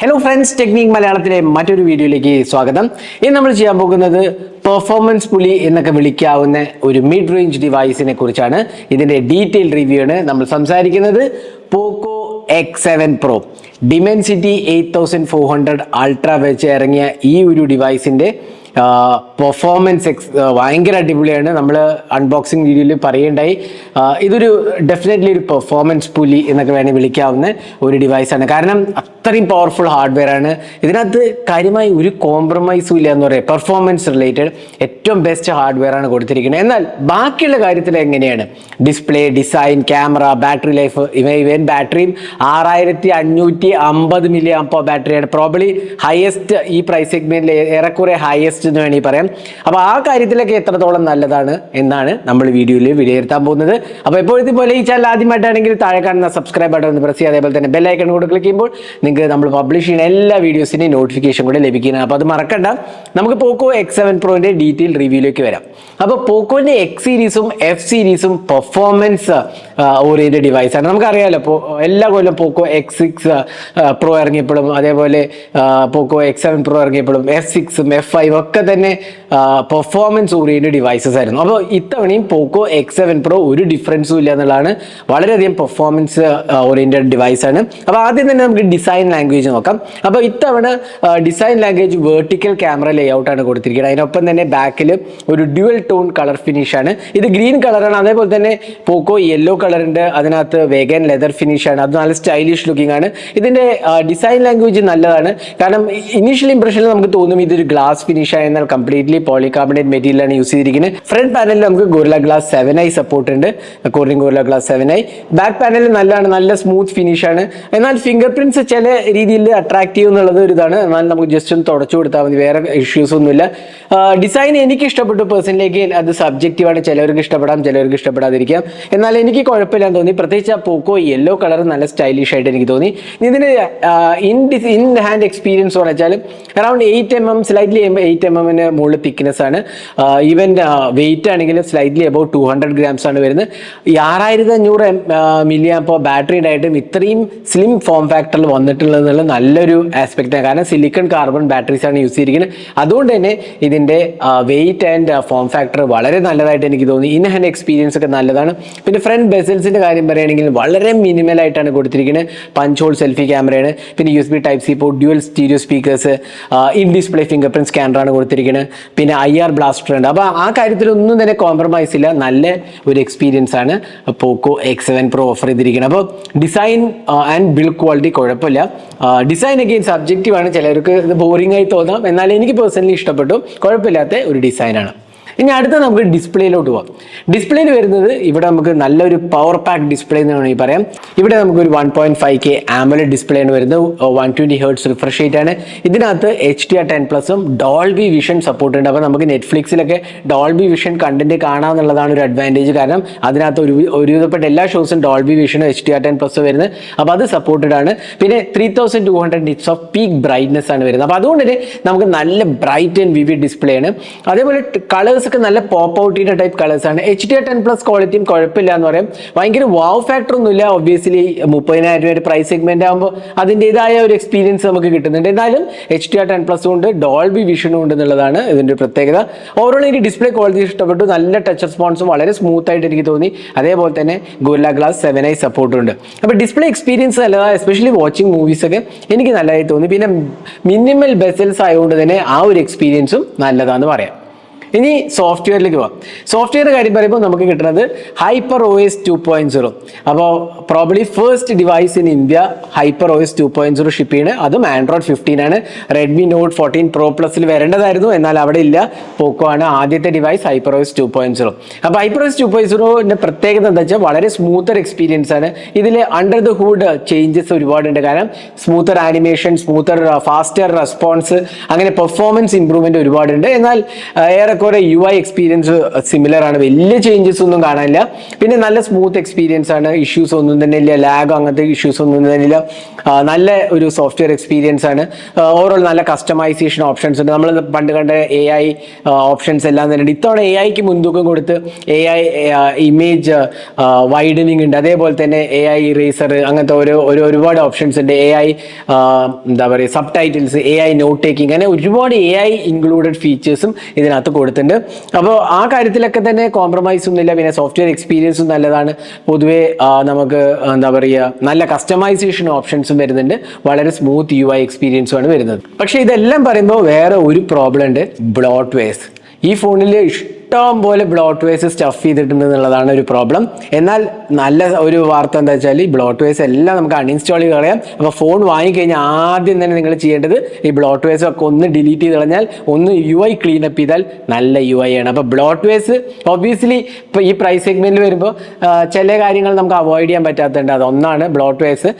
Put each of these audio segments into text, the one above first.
Hello friends, technique മലയാളത്തിലെ മറ്റൊരു വീഡിയോയിലേക്ക് സ്വാഗതം. ഇന്ന് നമ്മൾ ചെയ്യാൻ പോകുന്നത് പെർഫോമൻസ് പുലി എന്നൊക്കെ വിളിക്കാവുന്ന ഒരു മിഡ് റേഞ്ച് ഡിവൈസിനെ കുറിച്ചാണ്. ഇതിന്റെ ഡീറ്റെയിൽ റിവ്യൂ ആണ് നമ്മൾ സംസാരിക്കുന്നത്. പോക്കോ X7 Pro ഡിമെൻസിറ്റി 8400 അൾട്ര വെച്ച് ഇറങ്ങിയ ഈ ഒരു ഡിവൈസിന്റെ പെർഫോമൻസ് ഭയങ്കര അടിപൊളിയാണ്. നമ്മൾ അൺബോക്സിങ് വീഡിയോയിൽ പറയുണ്ടായി. ഇതൊരു ഡെഫിനറ്റ്ലി ഒരു പെർഫോമൻസ് പുലി എന്നൊക്കെ വേണമെങ്കിൽ വിളിക്കാവുന്ന ഒരു ഡിവൈസാണ്. കാരണം അത്രയും പവർഫുൾ ഹാർഡ്വെയർ ആണ്. ഇതിനകത്ത് കാര്യമായി ഒരു കോംപ്രമൈസും ഇല്ല എന്ന് പറയാം. പെർഫോമൻസ് റിലേറ്റഡ് ഏറ്റവും ബെസ്റ്റ് ഹാർഡ്വെയർ ആണ് കൊടുത്തിരിക്കുന്നത്. എന്നാൽ ബാക്കിയുള്ള കാര്യത്തിൽ എങ്ങനെയാണ് display, design, camera, battery life, ഇവൻ ബാറ്ററിയും 6550 മില്ലി ആംപോ ബാറ്ററിയാണ്. പ്രോബ്ലി ഹയസ്റ്റ് ഈ പ്രൈസ് സെഗ്മെന്റിൽ ഏറെക്കുറെ ഹയസ്റ്റ് എന്ന് വേണമെങ്കിൽ പറയാം. അപ്പോൾ ആ കാര്യത്തിലൊക്കെ എത്രത്തോളം നല്ലതാണ് എന്നാണ് നമ്മൾ വീഡിയോയിൽ വിലയിരുത്താൻ പോകുന്നത്. അപ്പോൾ എപ്പോഴത്തെ പോലെ ഈ ചാനൽ ആദ്യമായിട്ടാണെങ്കിൽ താഴെ കാണുന്ന സബ്സ്ക്രൈബ് ബട്ടൺ ഒന്ന് പ്രസ് ചെയ്യുക. അതേപോലെ തന്നെ ബെൽ ഐക്കൺ കൂടെ ക്ലിക്ക് ചെയ്യുമ്പോൾ നിങ്ങൾക്ക് നമ്മൾ പബ്ലിഷ് ചെയ്യുന്ന എല്ലാ വീഡിയോസിൻ്റെയും നോട്ടിഫിക്കേഷൻ കൂടെ ലഭിക്കുന്നത്. അപ്പോൾ അത് മറക്കണ്ട. നമുക്ക് പോക്കോ X7 Proന്റെ ഡീറ്റെയിൽ റിവ്യൂയിലേക്ക് വരാം. അപ്പോൾ പോക്കോന്റെ X സീരീസും F സീരീസും പെർഫോമൻസ് ഓറിയന്റഡ് ഡിവൈസാണ്. നമുക്കറിയാമല്ലോ, എല്ലാ കൊല്ലം പോക്കോ X6 Pro ഇറങ്ങിയപ്പോഴും അതേപോലെ പോക്കോ X7 Pro ഇറങ്ങിയപ്പോഴും F6ഉം F5 ഒക്കെ തന്നെ പെർഫോമൻസ് ഓറിയന്റഡ് ഡിവൈസസ് ആയിരുന്നു. അപ്പോൾ ഇത്തവണയും പോക്കോ X7 Pro ഒരു ഡിഫറൻസും ഇല്ല എന്നുള്ളതാണ്. വളരെയധികം പെർഫോമൻസ് ഓറിയന്റഡ് ഡിവൈസാണ്. അപ്പോൾ ആദ്യം തന്നെ നമുക്ക് ഡിസൈൻ ലാംഗ്വേജ് നോക്കാം. അപ്പോൾ ഇത്തവണ ഡിസൈൻ ലാംഗ്വേജ് വെർട്ടിക്കൽ ക്യാമറ ലേഔട്ടാണ് കൊടുത്തിരിക്കുന്നത്. അതിനൊപ്പം തന്നെ ബാക്കിൽ ഒരു ഡ്യുവൽ ടോൺ കളർ ഫിനിഷ് ആണ്. ഇത് ഗ്രീൻ കളറാണ്. അതേപോലെ തന്നെ പോക്കോ യെല്ലോ കളറുണ്ട്. അതിനകത്ത് വേഗൻ ലെതർ ഫിനിഷ് ആണ്. അത് നല്ല സ്റ്റൈലിഷ് ലുക്കിംഗ് ആണ്. ഇതിന്റെ ഡിസൈൻ ലാംഗ്വേജ് നല്ലതാണ്. കാരണം ഇനീഷ്യൽ ഇംപ്രഷനിൽ നമുക്ക് തോന്നും ഇതൊരു ഗ്ലാസ് ഫിനിഷ് ആണ്. എന്നാൽ കംപ്ലീറ്റ്ലി പോളികാർബണേറ്റ് മെറ്റീരിയൽ ആണ് യൂസ് ചെയ്തിരിക്കുന്നത്. ഫ്രണ്ട് പാനലിൽ നമുക്ക് ഗോറില്ല ഗ്ലാസ് 7i സപ്പോർട്ട് ഉണ്ട്. Corning gorilla glass 7i. Back പാനലിൽ നല്ലതാണ്, നല്ല സ്മൂത്ത് ഫിനിഷ് ആണ്. എന്നാൽ ഫിംഗർ പ്രിന്റ്സ് ചില രീതിയിൽ അട്രാക്റ്റീവ് എന്നുള്ളത് ഒരു ഇതാണ്. എന്നാൽ നമുക്ക് ജസ്റ്റ് ഒന്ന് തുടച്ചു കൊടുത്താൽ മതി, വേറെ ഇഷ്യൂസ് ഒന്നുമില്ല. ഡിസൈൻ എനിക്ക് ഇഷ്ടപ്പെട്ടു. പേഴ്സണലിലേക്ക് അത് സബ്ജക്റ്റീവാണ്. ചിലവർക്ക് ഇഷ്ടപ്പെടാം, ചിലവർക്ക് ഇഷ്ടപ്പെടാതിരിക്കാം. എന്നാൽ എനിക്ക് കുഴപ്പമില്ലാന്ന് തോന്നി. പ്രത്യേകിച്ച് ആ പോക്കോ യെല്ലോ കളർ നല്ല സ്റ്റൈലിഷ് ആയിട്ട് എനിക്ക് തോന്നി. ഇതിന് ഇൻ ഹാൻഡ് എക്സ്പീരിയൻസ് എന്ന് വെച്ചാൽ അറൌണ്ട് 8mm, സ്ലൈറ്റ്ലി 8mm മുകളിൽ തിക്നെസ് ആണ്. ഈവൻ വെയിറ്റ് ആണെങ്കിൽ സ്ലൈറ്റ്ലി അബൌട്ട് 200 grams ആണ് വരുന്നത്. ഈ 6500 മില്ലി ആംപോ ബാറ്ററി ഉണ്ടായിട്ടും ഇത്രയും സ്ലിം ഫോം ഫാക്ടറിൽ വന്നിട്ടുള്ളതെന്നുള്ള നല്ലൊരു ആസ്പെക്റ്റാണ്. കാരണം സിലിക്കൺ കാർബൺ ബാറ്ററീസ് ആണ് യൂസ് ചെയ്തിരിക്കുന്നത്. അതുകൊണ്ട് തന്നെ ഇതിന്റെ വെയിറ്റ് ആൻഡ് ഫോം ഫാക്ടർ വളരെ നല്ലതായിട്ട് എനിക്ക് തോന്നി. ഇൻ ഹാൻഡ് എക്സ്പീരിയൻസ് ഒക്കെ നല്ലതാണ്. പിന്നെ ഫ്രണ്ട് ബെസൽസിന്റെ കാര്യം പറയുകയാണെങ്കിൽ വളരെ മിനിമൽ ആയിട്ടാണ് കൊടുത്തിരിക്കുന്നത്. പഞ്ച് ഹോൾ സെൽഫി ക്യാമറയാണ്. പിന്നെ USB Type-C port, dual stereo speakers, in display fingerprint സ്കാനറാണ് കൊടുത്തിരിക്കുന്നത്. പിന്നെ IR ബ്ലാസ്റ്റർ ഉണ്ട്. അപ്പോൾ ആ കാര്യത്തിലൊന്നും തന്നെ കോംപ്രമൈസ് ഇല്ല. നല്ല ഒരു എക്സ്പീരിയൻസ് ആണ് പോക്കോ X7 Pro ഓഫർ ചെയ്തിരിക്കുന്നത്. അപ്പോൾ ഡിസൈൻ ആൻഡ് ബിൽഡ് ക്വാളിറ്റി കുഴപ്പമില്ല. ഡിസൈൻ അഗെയിൻ സബ്ജക്റ്റീവ് ആണ്. ചിലർക്ക് ഇത് ബോറിംഗ് ആയി തോന്നാം. എന്നാൽ എനിക്ക് പേഴ്സണലി ഇഷ്ടപ്പെട്ടു. കുഴപ്പമില്ലാത്ത ഒരു ഡിസൈനാണ്. ഇനി അടുത്ത നമുക്ക് ഡിസ്പ്ലേയിലോട്ട് പോകാം. ഡിസ്പ്ലേയിൽ വരുന്നത് ഇവിടെ നമുക്ക് നല്ലൊരു പവർ പാക്ക് ഡിസ്പ്ലേ എന്ന് വേണമെങ്കിൽ പറയാം. ഇവിടെ നമുക്കൊരു 1.5K AMOLED ഡിസ്പ്ലേ ആണ് വരുന്നത്. 120 Hz റിഫ്രഷ് റേറ്റ് ആണ്. ഇതിനകത്ത് HDR10+ഉം ഡോൾബി വിഷൻ സപ്പോർട്ട് ഉണ്ട്. അപ്പോൾ നമുക്ക് നെറ്റ്ഫ്ലിക്സിലൊക്കെ ഡോൾബി വിഷൻ കണ്ടന്റ് കാണാമെന്നുള്ളതാണ് ഒരു അഡ്വാൻറ്റേജ്. കാരണം അതിനകത്ത് ഒരുവിധപ്പെട്ട എല്ലാ ഷോസും ഡോൾബി വിഷനും HDR10+ വരുന്നത്. അപ്പോൾ അത് സപ്പോർട്ടഡ് ആണ്. പിന്നെ 3200 nits ഓഫ് പീക്ക് ബ്രൈറ്റ്നസ് ആണ് വരുന്നത്. അപ്പോൾ അതുകൊണ്ട് തന്നെ നമുക്ക് നല്ല ബ്രൈറ്റ് ആൻഡ് വിവിഡ് ഡിസ്പ്ലേ ആണ്. അതേപോലെ കളേഴ്സ് ഒക്കെ നല്ല പോപ്പ് ഔട്ട് ചെയ്യുന്ന ടൈപ്പ് കളേഴ്സ് ആണ്. HDR10+ ക്വാളിറ്റിയും കുഴപ്പമില്ല എന്ന് പറയാം. ഭയങ്കര വാവ് ഫാക്ടർ ഒന്നുമില്ല. ഒബ്വിയസ്ലി 30,000 രൂപ പ്രൈസ് സെഗ്മെന്റ് ആകുമ്പോൾ അതിൻ്റെതായ ഒരു എക്സ്പീരിയൻസ് നമുക്ക് കിട്ടുന്നുണ്ട്. എന്നാലും HDR10+ ഉണ്ട്, ഡോൾബി വിഷനും ഉണ്ട് എന്നുള്ളതാണ് ഇതിന്റെ ഒരു പ്രത്യേകത. ഓവറോൾ എനിക്ക് ഡിസ്പ്ലേ ക്വാളിറ്റി ഇഷ്ടപ്പെട്ടു. നല്ല ടച്ച് റെസ്പോൺസും വളരെ സ്മൂത്ത് ആയിട്ട് എനിക്ക് തോന്നി. അതേപോലെ തന്നെ ഗോറില്ല ഗ്ലാസ് 7i സപ്പോർട്ട് ഉണ്ട്. അപ്പോൾ ഡിസ്പ്ലേ എക്സ്പീരിയൻസ് നല്ലതാണ്. എസ്പെഷ്യലി വാച്ചിങ് മൂവീസ് ഒക്കെ എനിക്ക് നല്ലതായി തോന്നി. പിന്നെ മിനിമൽ ബെസൽസ് ആയതുകൊണ്ട് തന്നെ ആ ഒരു എക്സ്പീരിയൻസും നല്ലതാണെന്ന് പറയാം. ഇനി സോഫ്റ്റ്വെയറിലേക്ക് പോകാം. സോഫ്റ്റ്വെയർ കാര്യം പറയുമ്പോൾ നമുക്ക് കിട്ടുന്നത് HyperOS 2.0. അപ്പോൾ probably first device in India HyperOS 2.0 ship ചെയ്യുന്നത്. അതും Android 15 ആണ്. Redmi Note 14 Pro Plusൽ വരേണ്ടതായിരുന്നു, എന്നാൽ അവിടെ ഇല്ല. പോക്കോ ആണ് ആദ്യത്തെ ഡിവൈസ് HyperOS 2.0. അപ്പോൾ HyperOS 2.0ന്റെ പ്രത്യേകത എന്താ വെച്ചാൽ വളരെ സ്മൂത്തർ എക്സ്പീരിയൻസ് ആണ്. ഇതിൽ അണ്ടർ ദ ഹൂഡ് ചേഞ്ചസ് ഒരുപാടുണ്ട്. കാരണം smoother animation, smoother faster response, അങ്ങനെ പെർഫോമൻസ് ഇംപ്രൂവ്മെന്റ് ഒരുപാടുണ്ട്. എന്നാൽ ഏറെ ഏറെക്കുറെ UI എക്സ്പീരിയൻസ് സിമിലർ ആണ്, വലിയ ചേഞ്ചസ് ഒന്നും കാണാനില്ല. പിന്നെ നല്ല സ്മൂത്ത് എക്സ്പീരിയൻസ് ആണ്, ഇഷ്യൂസ് ഒന്നും തന്നെ ഇല്ല, ലാഗ് അങ്ങനത്തെ ഇഷ്യൂസ് ഒന്നും തന്നെ ഇല്ല. നല്ല ഒരു സോഫ്റ്റ്വെയർ എക്സ്പീരിയൻസ് ആണ്. ഓവറോൾ നല്ല കസ്റ്റമൈസേഷൻ ഓപ്ഷൻസ് ഉണ്ട്. നമ്മൾ പണ്ട് കണ്ട AI ഓപ്ഷൻസ് എല്ലാം തന്നെ ഉണ്ട്. ഇത്തവണ AI മുൻതൂക്കം കൊടുത്ത് AI ഇമേജ് വൈഡനിങ് ഉണ്ട്, അതേപോലെ തന്നെ AI ഇറേസർ, അങ്ങനത്തെ ഒരുപാട് ഓപ്ഷൻസ് ഉണ്ട്. AI എന്താ പറയുക subtitles, AI note taking, അങ്ങനെ ഒരുപാട് AI ഇൻക്ലൂഡഡ് ഫീച്ചേഴ്സും ഇതിനകത്ത് കൊടുത്തിട്ടുണ്ട്. അപ്പോൾ ആ കാര്യത്തിലൊക്കെ തന്നെ കോംപ്രമൈസ് ഒന്നുമില്ല. പിന്നെ സോഫ്റ്റ്വെയർ എക്സ്പീരിയൻസും നല്ലതാണ്. പൊതുവെ നമുക്ക് എന്താ പറയുക നല്ല കസ്റ്റമൈസേഷൻ ഓപ്ഷൻസും വരുന്നുണ്ട്, വളരെ സ്മൂത്ത് UI എക്സ്പീരിയൻസുമാണ് വരുന്നത്. പക്ഷെ ഇതെല്ലാം പറയുമ്പോൾ വേറെ ഒരു പ്രോബ്ലം ഉണ്ട്, ബ്ലോട്ട്വെയർസ്. ഈ ഫോണിൽ ഇഷ്ടം പോലെ ബ്ലോട്ട്വെയർസ് സ്റ്റഫ് ചെയ്തിട്ടുണ്ട് എന്നുള്ളതാണ് ഒരു പ്രോബ്ലം. എന്നാൽ നല്ല ഒരു വാർത്ത എന്താ വെച്ചാൽ ഈ ബ്ലോട്ട്വെയർസ് എല്ലാം നമുക്ക് അൺഇൻസ്റ്റാൾ ചെയ്ത് കളയാം. അപ്പോൾ ഫോൺ വാങ്ങിക്കഴിഞ്ഞാൽ ആദ്യം തന്നെ നിങ്ങൾ ചെയ്യേണ്ടത് ഈ ബ്ലോട്ട്വെയർസ് ഒക്കെ ഒന്ന് ഡിലീറ്റ് ചെയ്ത് കളഞ്ഞാൽ, ഒന്ന് UI ക്ലീനപ്പ് ചെയ്താൽ നല്ല UI ആണ്. അപ്പോൾ ബ്ലോട്ട്വെയർസ് ഒബ്വിയസ്ലി ഇപ്പോൾ ഈ പ്രൈസ് സെഗ്മെന്റിൽ വരുമ്പോൾ ചില കാര്യങ്ങൾ നമുക്ക് അവോയ്ഡ് ചെയ്യാൻ പറ്റാത്തതുണ്ട്. അതൊന്നാണ് ബ്ലോട്ട്വെയർസ്.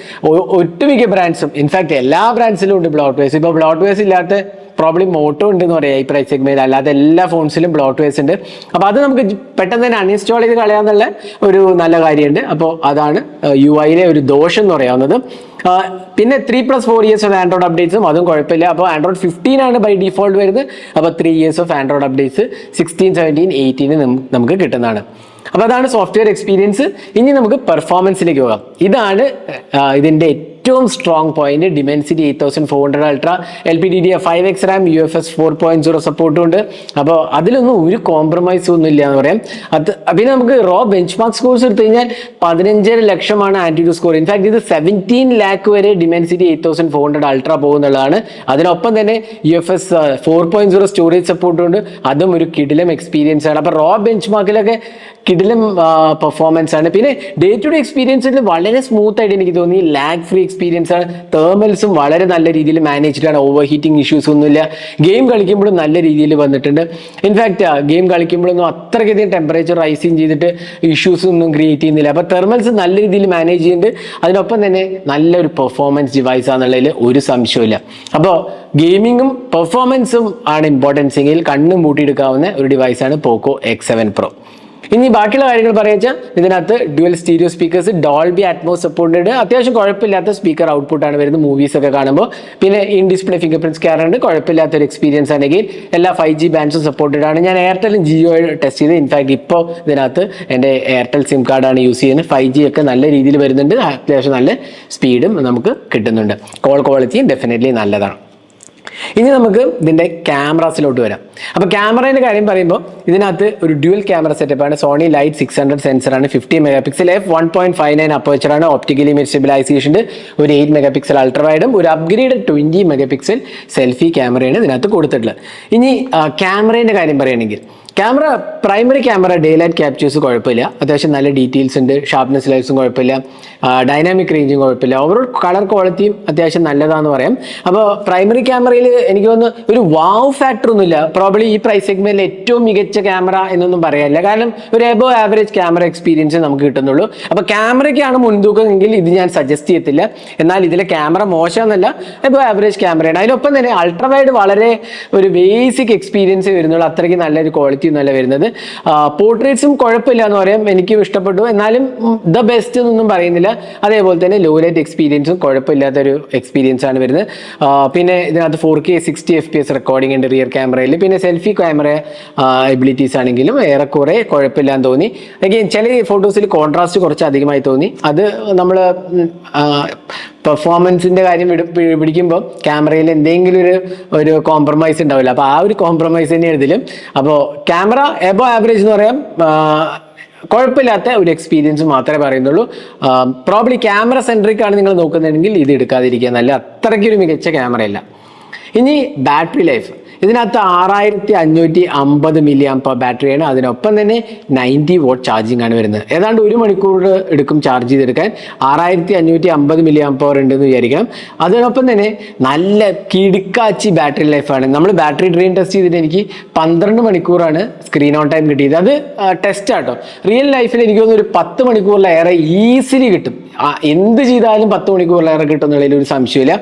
ഒട്ടുമിക്ക ബ്രാൻഡ്സും, ഇൻഫാക്ട് എല്ലാ ബ്രാൻഡ്സിലും ഉണ്ട് ബ്ലോട്ട്വെയർസ്. ഇപ്പോൾ ബ്ലോട്ട്വെയർസ് ഇല്ലാത്ത പ്രോബ്ലം മോട്ടോ ഉണ്ടെന്ന് പറയാം ഈ പ്രൈസ് സെഗ്മെന്റ്, അല്ലാതെ എല്ലാ ഫോൺസിലും ബ്ലോട്ട്വെയർസ് ഉണ്ട്. അപ്പോൾ അത് നമുക്ക് പെട്ടെന്ന് തന്നെ അൺഇൻസ്റ്റാൾ ചെയ്ത് കളയാന്നുള്ള ഒരു നല്ല കാര്യമുണ്ട്. അപ്പോൾ അതാണ് UI ഒരു ദോഷം എന്ന് പറയാവുന്നത്. പിന്നെ 3+4 years ഓഫ് ആൻഡ്രോയിഡ് അപ്ഡേറ്റ്സും അതും കുഴപ്പമില്ല. അപ്പോൾ ആൻഡ്രോയിഡ് 15 ആണ് ബൈ ഡിഫോൾട്ട് വരുന്നത്. അപ്പോൾ 3 years ഓഫ് ആൻഡ്രോയിഡ് അപ്ഡേറ്റ്സ് 16, 17, 18 നമുക്ക് കിട്ടുന്നതാണ്. അപ്പോൾ അതാണ് സോഫ്റ്റ്വെയർ എക്സ്പീരിയൻസ്. ഇനി നമുക്ക് പെർഫോമൻസിലേക്ക് പോകാം. ഇതാണ് ഇതിന്റെ ഏറ്റവും strong point. Dimensity 8400 ultra, LPDDR5X RAM, UFS 4.0 സപ്പോർട്ടും ഉണ്ട്. അപ്പോൾ അതിലൊന്നും ഒരു കോംപ്രമൈസും ഒന്നും ഇല്ല എന്ന് പറയാം. പിന്നെ നമുക്ക് റോ ബെഞ്ച് മാർക്ക് സ്കോർസ് എടുത്തു കഴിഞ്ഞാൽ 15 ലക്ഷമാണ് ആന്റിറ്റ്യൂഡ് സ്കോർ. ഇൻഫാക്ട് ഇത് 17 lakh വരെ ഡിമെൻസിറ്റി 8400 അൾട്ര പോകുന്നുള്ളതാണ്. അതിനൊപ്പം തന്നെ UFS 4.0 സ്റ്റോറേജ് സപ്പോർട്ടും ഉണ്ട്. അതും ഒരു കിടിലം എക്സ്പീരിയൻസ് ആണ്. അപ്പോൾ റോ ബെഞ്ച് മാർക്കിലൊക്കെ കിടിലം പെർഫോമൻസ് ആണ്. പിന്നെ ഡേ ടു ഡേ എക്സ്പീരിയൻസിൽ വളരെ സ്മൂത്ത് ആയിട്ട് എനിക്ക് തോന്നി, ലാഗ് ഫ്രീ എക്സ്പീരിയൻസ് ആണ്. തേർമൽസും വളരെ നല്ല രീതിയിൽ മാനേജ്ഡ് ആണ്, ഓവർ ഹീറ്റിംഗ് ഇഷ്യൂസ് ഒന്നുമില്ല. ഗെയിം കളിക്കുമ്പോഴും നല്ല രീതിയിൽ വന്നിട്ടുണ്ട്. ഇൻഫാക്ട് ഗെയിം കളിക്കുമ്പോഴൊന്നും അത്രയ്ക്കധികം ടെമ്പറേച്ചർ റൈസിങ് ചെയ്തിട്ട് ഇഷ്യൂസ് ഒന്നും ക്രിയേറ്റ് ചെയ്യുന്നില്ല. അപ്പോൾ തെർമൽസ് നല്ല രീതിയിൽ മാനേജ് ചെയ്യുന്നുണ്ട്. അതിനൊപ്പം തന്നെ നല്ലൊരു പെർഫോമൻസ് ഡിവൈസ് ആണെന്നുള്ളതിൽ ഒരു സംശയമില്ല. അപ്പോൾ ഗെയിമിങ്ങും പെർഫോമൻസും ആണ് ഇമ്പോർട്ടൻസ് എങ്കിൽ കണ്ണും പൂട്ടിയെടുക്കാവുന്ന ഒരു ഡിവൈസാണ് പോക്കോ X7 Pro. ഇനി ബാക്കിയുള്ള കാര്യങ്ങൾ പറയാച്ചാൽ ഇതിനകത്ത് dual stereo speakers, Dolby Atmos supported, അത്യാവശ്യം കുഴപ്പമില്ലാത്ത സ്പീക്കർ ഔട്ട്പുട്ട് ആണ് വരുന്നത് മൂവീസ് ഒക്കെ കാണുമ്പോൾ. പിന്നെ in display finger print scanner ഉണ്ട്, കുഴപ്പമില്ലാത്തൊരു എക്സ്പീരിയൻസ് ആണെങ്കിൽ. എല്ലാ 5G ബാൻഡ്സും സപ്പോർട്ടഡ് ആണ്. ഞാൻ എയർടെലും ജിയോ ടെസ്റ്റ് ചെയ്ത്, ഇൻഫാക്ട് ഇപ്പോൾ ഇതിനകത്ത് എൻ്റെ എയർടെൽ സിം കാർഡാണ് യൂസ് ചെയ്യുന്നത്. 5G ഒക്കെ നല്ല രീതിയിൽ വരുന്നുണ്ട്, അത്യാവശ്യം നല്ല സ്പീഡും നമുക്ക് കിട്ടുന്നുണ്ട്. കോൾ ക്വാളിറ്റിയും ഡെഫിനറ്റ്ലി നല്ലതാണ്. ഇനി നമുക്ക് ഇതിന്റെ ക്യാമറാസിലോട്ട് വരാം. അപ്പോൾ ക്യാമറയുടെ കാര്യം പറയുമ്പോൾ ഇതിനകത്ത് ഒരു ഡ്യുവൽ ക്യാമറ സെറ്റപ്പാണ്. സോണി ലൈറ്റ് 600 സെൻസറാണ്, 50 MP f1.59 അപ്പേച്ചറാണ്, ഒപ്റ്റിക്കലി ഇമേജ് സ്റ്റെബിലൈസേഷൻ, ഒരു 8 MP അൾട്രാ വൈഡും ഒരു അപ്ഗ്രേഡ് 20 MP സെൽഫി ക്യാമറയാണ് ഇതിനകത്ത് കൊടുത്തിട്ടുള്ളത്. ഇനി ക്യാമറയുടെ കാര്യം പറയുകയാണെങ്കിൽ camera, primary camera day light captures കുഴപ്പമില്ല, അത്യാവശ്യം നല്ല ഡീറ്റെയിൽസ് ഉണ്ട്, ഷാർപ്നെസ് ലൈറ്റ്സും കുഴപ്പമില്ല, ഡൈനാമിക് റേഞ്ചും കുഴപ്പമില്ല, ഓവറോൾ കളർ ക്വാളിറ്റിയും അത്യാവശ്യം നല്ലതാണെന്ന് പറയാം. അപ്പോൾ പ്രൈമറി ക്യാമറയിൽ എനിക്ക് തോന്നുന്നു ഒരു വാവ് ഫാക്ടർ ഒന്നുമില്ല. പ്രോബ്ലി ഈ പ്രൈസ് സെഗ്മെന്റിൽ ഏറ്റവും മികച്ച ക്യാമറ എന്നൊന്നും പറയാനില്ല, കാരണം ഒരു എബോ ആവറേജ് ക്യാമറ എക്സ്പീരിയൻസ് നമുക്ക് കിട്ടുന്നുള്ളൂ. അപ്പോൾ ക്യാമറയ്ക്കാണ് മുൻതൂക്കം എങ്കിൽ ഇത് ഞാൻ സജസ്റ്റ് ചെയ്യത്തില്ല. എന്നാൽ ഇതിലെ ക്യാമറ മോശമെന്നല്ല, എബോ ആവറേജ് ക്യാമറയാണ്. അതിനൊപ്പം തന്നെ അൾട്രാ വൈഡ് വളരെ ഒരു ബേസിക് എക്സ്പീരിയൻസ് വരുന്നുള്ളൂ, അത്രയ്ക്ക് നല്ലൊരു ക്വാളിറ്റി നല്ല വരുന്നത്. പോർട്രേറ്റ്സും കുഴപ്പമില്ല എന്ന് പറയാം, എനിക്കും ഇഷ്ടപ്പെട്ടു. എന്നാലും ദ ബെസ്റ്റ് എന്നൊന്നും പറയുന്നില്ല. അതേപോലെ തന്നെ ലോ ലൈറ്റ് എക്സ്പീരിയൻസും കുഴപ്പമില്ലാത്തൊരു എക്സ്പീരിയൻസ് ആണ് വരുന്നത്. പിന്നെ ഇതിനകത്ത് 4K 60 FPS റെക്കോർഡിംഗ് ഉണ്ട് റിയർ ക്യാമറയിൽ. പിന്നെ സെൽഫി ക്യാമറ എബിലിറ്റീസ് ആണെങ്കിലും ഏറെക്കുറെ കുഴപ്പമില്ലാന്ന് തോന്നി. അഗെയിൻ ചില ഫോട്ടോസിൽ കോൺട്രാസ്റ്റ് കുറച്ച് അധികമായി തോന്നി. അത് നമ്മൾ പെർഫോമൻസിന്റെ കാര്യം പിടിക്കുമ്പോൾ ക്യാമറയിൽ എന്തെങ്കിലും ഒരു കോംപ്രമൈസ് ഉണ്ടാവില്ല. അപ്പോൾ ആ ഒരു കോംപ്രമൈസ് തന്നെയാണ് ഇതിലും. അപ്പോൾ ക്യാമറ എബോ ആവറേജ് എന്ന് പറയാം, കുഴപ്പമില്ലാത്ത ഒരു എക്സ്പീരിയൻസ് മാത്രമേ പറയുന്നുള്ളൂ. പ്രോബ്ലി ക്യാമറ സെൻട്രിക് ആണ് നിങ്ങൾ നോക്കുന്നുണ്ടെങ്കിൽ ഇത് എടുക്കാതിരിക്കുക, നല്ല അത്രയ്ക്കൊരു മികച്ച ക്യാമറയല്ല. ഇനി ബാറ്ററി ലൈഫ്, ഇതിനകത്ത് 6550 mAh ബാറ്ററിയാണ്. അതിനൊപ്പം തന്നെ 90 watt ചാർജിങ് ആണ് വരുന്നത്. ഏതാണ്ട് 1 മണിക്കൂർ എടുക്കും ചാർജ് ചെയ്തെടുക്കാൻ. 6550 mAh ഉണ്ടെന്ന് വിചാരിക്കണം. അതിനൊപ്പം തന്നെ നല്ല കിടുക്കാച്ചി ബാറ്ററി ലൈഫാണ്. നമ്മൾ ബാറ്ററി ഡ്രെയിൻ ടെസ്റ്റ് ചെയ്തിട്ട് എനിക്ക് 12 മണിക്കൂറാണ് സ്ക്രീൻ ഓൺ ടൈം കിട്ടിയത്. അത് ടെസ്റ്റ് ആട്ടോ. റിയൽ ലൈഫിൽ എനിക്ക് തോന്നുന്നു ഒരു 10 മണിക്കൂറിലേറെ ഈസിലി കിട്ടും. എന്ത് ചെയ്താലും 10 മണിക്കൂറിലേറെ കിട്ടും എന്നുള്ളതിൽ ഒരു സംശയമില്ല.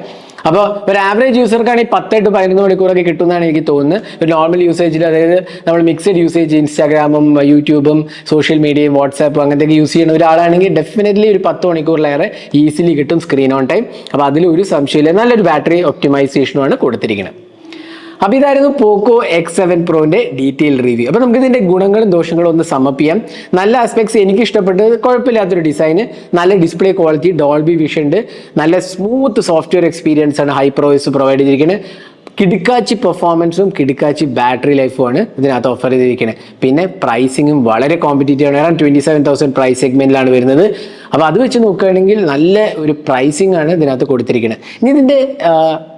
അപ്പോൾ ഒരു ആവറേജ് യൂസർക്കാണെങ്കിൽ 10 to 11 മണിക്കൂറൊക്കെ കിട്ടുമെന്നാണ് എനിക്ക് തോന്നുന്നത്. ഒരു നോർമൽ യൂസേജിൽ, അതായത് നമ്മൾ മിക്സഡ് യൂസേജ് ഇൻസ്റ്റാഗ്രാമും യൂട്യൂബും സോഷ്യൽ മീഡിയയും വാട്സാപ്പും അങ്ങനത്തെ യൂസ് ചെയ്യുന്ന ഒരാളാണെങ്കിൽ ഡെഫിനറ്റ്ലി ഒരു 10 മണിക്കൂറിലേറെ ഈസിലി കിട്ടും സ്ക്രീൻ ഓൺ ടൈം. അപ്പോൾ അതിൽ ഒരു സംശയമില്ല, നല്ലൊരു ബാറ്ററി ഒപ്റ്റിമൈസേഷനുമാണ് കൊടുത്തിരിക്കുന്നത്. അപ്പോൾ ഇതായിരുന്നു പോക്കോ X7 Proന്റെ ഡീറ്റെയിൽ റിവ്യൂ. അപ്പോൾ നമുക്ക് ഇതിന്റെ ഗുണങ്ങളും ദോഷങ്ങളും ഒന്ന് സമപ്പ് ചെയ്യാം. നല്ല ആസ്പെക്ട്സ് എനിക്ക് ഇഷ്ടപ്പെട്ടത്, കുഴപ്പമില്ലാത്തൊരു ഡിസൈന്, നല്ല ഡിസ്പ്ലേ ക്വാളിറ്റി, ഡോൾബി വിഷൻ ഉണ്ട്, നല്ല സ്മൂത്ത് സോഫ്റ്റ്വെയർ എക്സ്പീരിയൻസ് ആണ് ഹൈപ്രോസ് പ്രൊവൈഡ് ചെയ്തിരിക്കുന്നത്. കിടുക്കാച്ചി പെർഫോമൻസും കിടുക്കാച്ചി ബാറ്ററി ലൈഫുമാണ് ഇതിനകത്ത് ഓഫർ ചെയ്തിരിക്കുന്നത്. പിന്നെ പ്രൈസിങ്ങും വളരെ കോമ്പറ്റീറ്റീവ് ആണ്. അറൗണ്ട് 27,000 പ്രൈസ് സെഗ്മെന്റിലാണ് വരുന്നത്. അപ്പോൾ അത് വെച്ച് നോക്കുകയാണെങ്കിൽ നല്ല ഒരു പ്രൈസിംഗ് ആണ് ഇതിനകത്ത് കൊടുത്തിരിക്കുന്നത്. ഇനി ഇതിൻ്റെ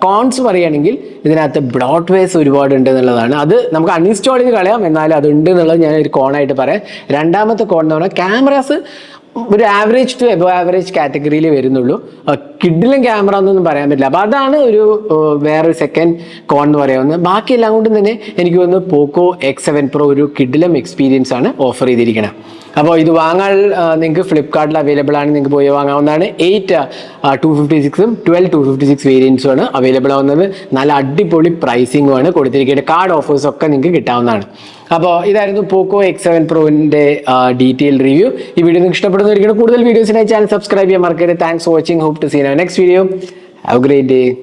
കോൺസ് പറയുകയാണെങ്കിൽ ഇതിനകത്ത് ബ്ലോട്ട്വെയർസ് ഒരുപാട് ഉണ്ട് എന്നുള്ളതാണ്. അത് നമുക്ക് അൺഇൻസ്റ്റാൾ ചെയ്ത് കളയാം, എന്നാലും അതുണ്ട് എന്നുള്ളത് ഞാൻ ഒരു കോണായിട്ട് പറയാം. രണ്ടാമത്തെ കോൺ എന്ന് പറഞ്ഞാൽ ക്യാമറാസ് ഒരു ആവറേജ് ടു എബോ ആവറേജ് കാറ്റഗറിയിൽ വരുന്നുള്ളൂ. കിഡിലും ക്യാമറ എന്നൊന്നും പറയാൻ പറ്റില്ല. അപ്പോൾ അതാണ് ഒരു വേറൊരു സെക്കൻഡ് കോൺ എന്ന് പറയാവുന്നത്. ബാക്കി എല്ലാം കൊണ്ടും തന്നെ എനിക്ക് തോന്നുന്നു പോക്കോ X7 Pro ഒരു കിഡിലും എക്സ്പീരിയൻസ് ആണ് ഓഫർ ചെയ്തിരിക്കുന്നത്. അപ്പോൾ ഇത് വാങ്ങാൻ നിങ്ങൾക്ക് ഫ്ലിപ്കാർട്ടിൽ അവൈലബിൾ ആണ്, നിങ്ങൾക്ക് പോയി വാങ്ങാവുന്നതാണ്. 8 256ഉം 12 256 വേരിയൻസും ആണ് അവൈലബിൾ ആവുന്നത്. നല്ല അടിപൊളി പ്രൈസിങ്ങും ആണ് കൊടുത്തിരിക്കുന്നത്. കാർഡ് ഓഫേഴ്സ് ഒക്കെ നിങ്ങൾക്ക് കിട്ടാവുന്നതാണ്. അപ്പോൾ ഇതായിരുന്നു പോക്കോ X7 Proന്റെ ഡീറ്റെയിൽ റിവ്യൂ. ഈ വീഡിയോ നിങ്ങൾക്ക് ഇഷ്ടപ്പെടുന്നവരിക്കണം. കൂടുതൽ വീഡിയോസിനായി ചാനൽ സബ്സ്ക്രൈബ് ചെയ്യാൻ മറക്കരുത്. Thanks for watching. Hope to see you next video. Have a great day.